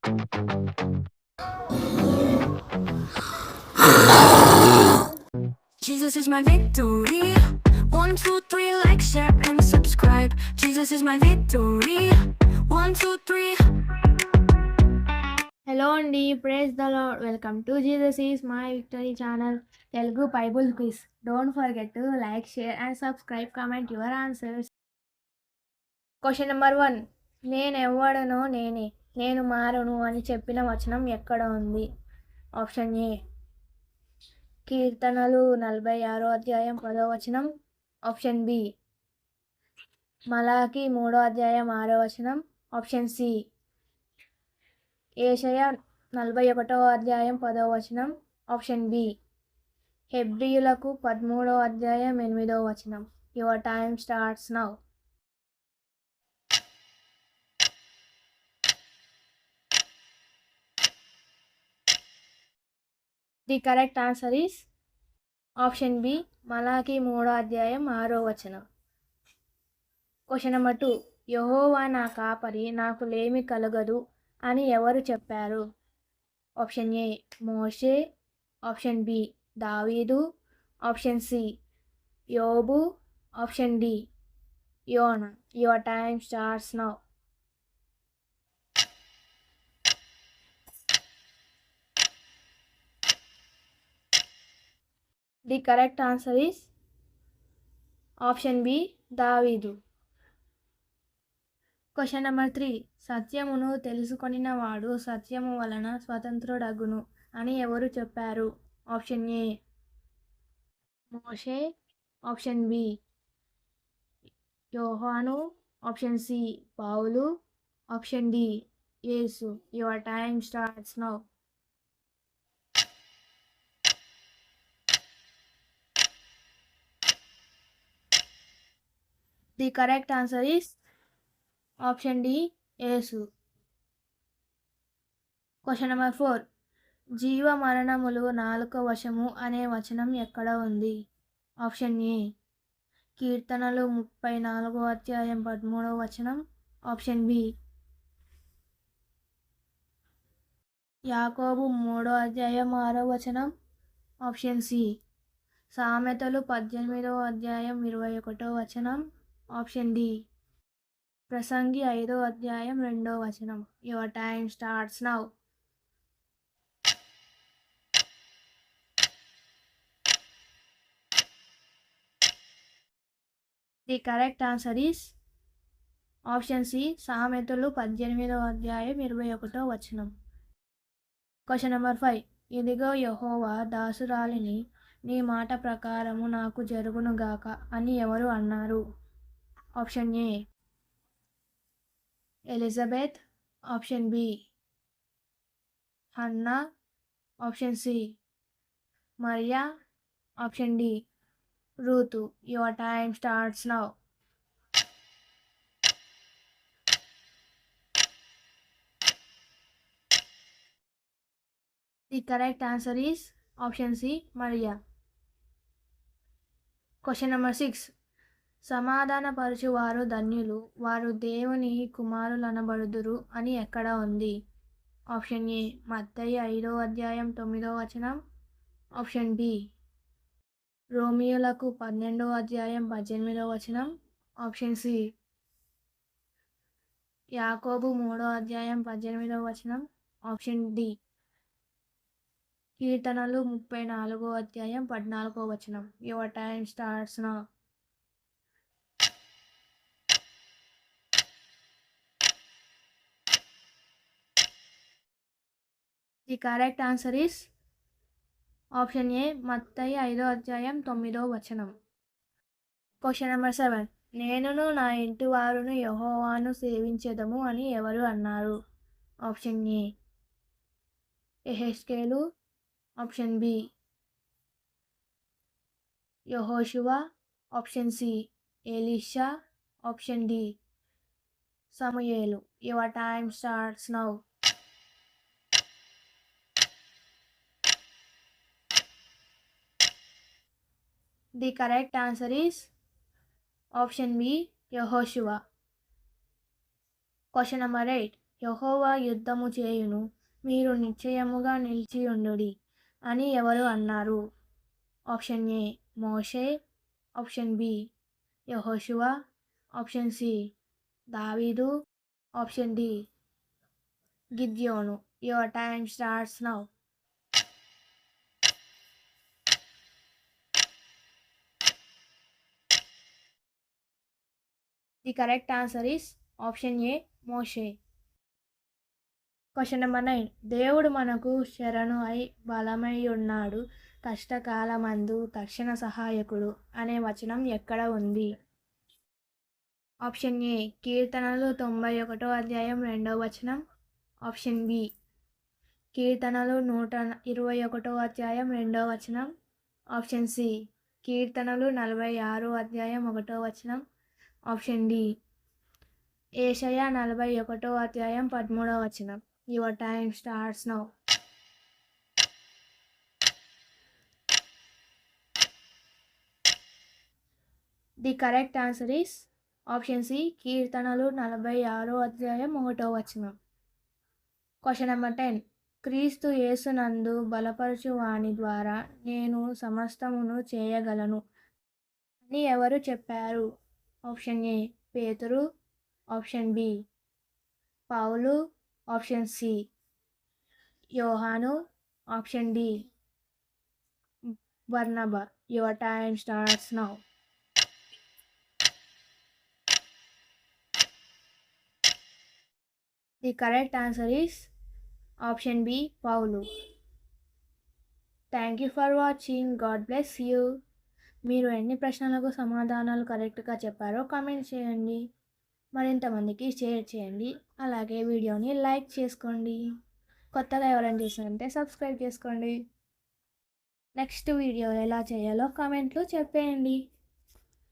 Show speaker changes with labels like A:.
A: Jesus is my victory. 1, 2, 3, like, share, and subscribe. Jesus is my victory. 1, 2, 3.
B: Hello అండి, praise the lord. Welcome to Jesus is my victory channel Telugu Bible quiz. Don't forget to like, share and subscribe. Comment your answers. Question number 1. నేనెవ్వడనో నేనే, నేను మారను అని చెప్పిన వచనం ఎక్కడ ఉంది? Option A కీర్తనలు 46వ అధ్యాయం 10వ వచనం. ఆప్షన్ బి మలాకి 3వ అధ్యాయం 6వ వచనం. ఆప్షన్ సి యెషయా 41వ అధ్యాయం 10వ వచనం. ఆప్షన్ బి హెబ్రీయులకు 13వ అధ్యాయం 8వ వచనం. Your time starts now. The correct answer is option B మలాకి 3వ అధ్యాయం 6వ వచనం. Question number 2. యెహోవా నా కాపరి, నాకు లేమి కలగదు అని ఎవరు చెప్పారు? ఆప్షన్ ఏ మోషే. ఆప్షన్ బి దావీదు. ఆప్షన్ సి యోబు. ఆప్షన్ డి యోనా. Your time starts now. The correct answer is option B దావీదు. Question number 3. సత్యమును తెలుసుకొనినవాడు సత్యము వలన స్వతంత్రుడగును అని ఎవరు చెప్పారు? ఆప్షన్ ఏ మోషే. ఆప్షన్ బి యోహాను. ఆప్షన్ సి పౌలు. ఆప్షన్ డి యేసు. Your time starts now. The correct answer is option D యేసు. Question number 4. జీవ మరణములు నాలుక వశము అనే వచనం ఎక్కడ ఉంది? ఆప్షన్ ఏ కీర్తనలు 34వ అధ్యాయం 13వ వచనం. ఆప్షన్ బి యాకోబు 3వ అధ్యాయం 6వ వచనం. ఆప్షన్ సి సామెతలు 18వ అధ్యాయం 21వ వచనం. ఆప్షన్ డి ప్రసంగి 5వ అధ్యాయం 2వ వచనం. Your time starts now. The correct answer is option C సామెతలు 18వ అధ్యాయం 21వ వచనం. Question number 5. ఇదిగో యెహోవా దాసురాలిని, నీ మాట ప్రకారము నాకు జరుగునుగాక అని ఎవరు అన్నారు? Option A Elizabeth. Option B Hannah. Option C Maria. Option D Ruth. Your time starts now. The correct answer is option C Maria. Question number 6. సమాధానపరచువారు ధన్యులు, వారు దేవుని కుమారులనబడుదురు అని ఎక్కడ ఉంది? ఆప్షన్ ఏ మత్తయి 5వ అధ్యాయం 9వ వచనం. ఆప్షన్ బి రోమియోలకు 12వ అధ్యాయం 18వ వచనం. ఆప్షన్ సి యాకోబు 3వ అధ్యాయం 18వ వచనం. ఆప్షన్ డి కీర్తనలు 34వ అధ్యాయం 14వ వచనం. Your time starts now. The correct answer is option ఏ మత్తయి 5వ అధ్యాయం 9వ వచనం. Question number 7. నేనును నా ఇంటి వారును యెహోవాను సేవించెదము అని ఎవరు అన్నారు? ఆప్షన్ ఏ యెహెజ్కేలు. ఆప్షన్ బి యెహోషువ. ఆప్షన్ సి ఎలీషా. ఆప్షన్ డి సమూయేలు. Your time starts now. The correct answer is option B యెహోషువ. Question number 8. యెహోవా యుద్ధము చేయును, మీరు నిశ్చయముగా నిలిచియుండుడి అని ఎవరు అన్నారు? ఆప్షన్ ఏ మోషే, ఆప్షన్ బి యెహోషువ, ఆప్షన్ సి దావీదు, ఆప్షన్ డి గిద్యోను. Your time starts now. The correct answer is option A మోషే. Question number 9. దేవుడు మనకు శరణు అయి బలమై ఉన్నాడు, కష్టకాలమందు తక్షణ సహాయకుడు అనే వచనం ఎక్కడ ఉంది? ఆప్షన్ ఏ కీర్తనలు 91వ అధ్యాయం 2వ వచనం, ఆప్షన్ బి కీర్తనలు 121వ అధ్యాయం 2వ వచనం, ఆప్షన్ సి కీర్తనలు 46వ అధ్యాయం 1వ వచనం, ఆప్షన్ డి యెషయా 41వ అధ్యాయం 13వ వచనం. Your time starts now. The correct answer is option C కీర్తనలు 46వ అధ్యాయం 1వ వచనం. Question number 10. క్రీస్తు యేసునందు బలపరచు వాని ద్వారా నేను సమస్తమును చేయగలను అని ఎవరు చెప్పారు? ఆప్షన్ ఏ పేతురు, option B Paul, option C యోహాను, ఆప్షన్ డి బర్నబా. Your time starts now. The correct answer is option B Paul. Thank you for watching. God bless you. మీరు ఎన్ని ప్రశ్నలకు సమాధానాలు కరెక్ట్గా చెప్పారో కామెంట్ చేయండి. మరింతమందికి షేర్ చేయండి. అలాగే వీడియోని లైక్ చేసుకోండి. కొత్తగా ఎవరైనా చూసారంటే సబ్స్క్రైబ్ చేసుకోండి. నెక్స్ట్ వీడియో ఎలా చేయాలో కామెంట్లో చెప్పేయండి.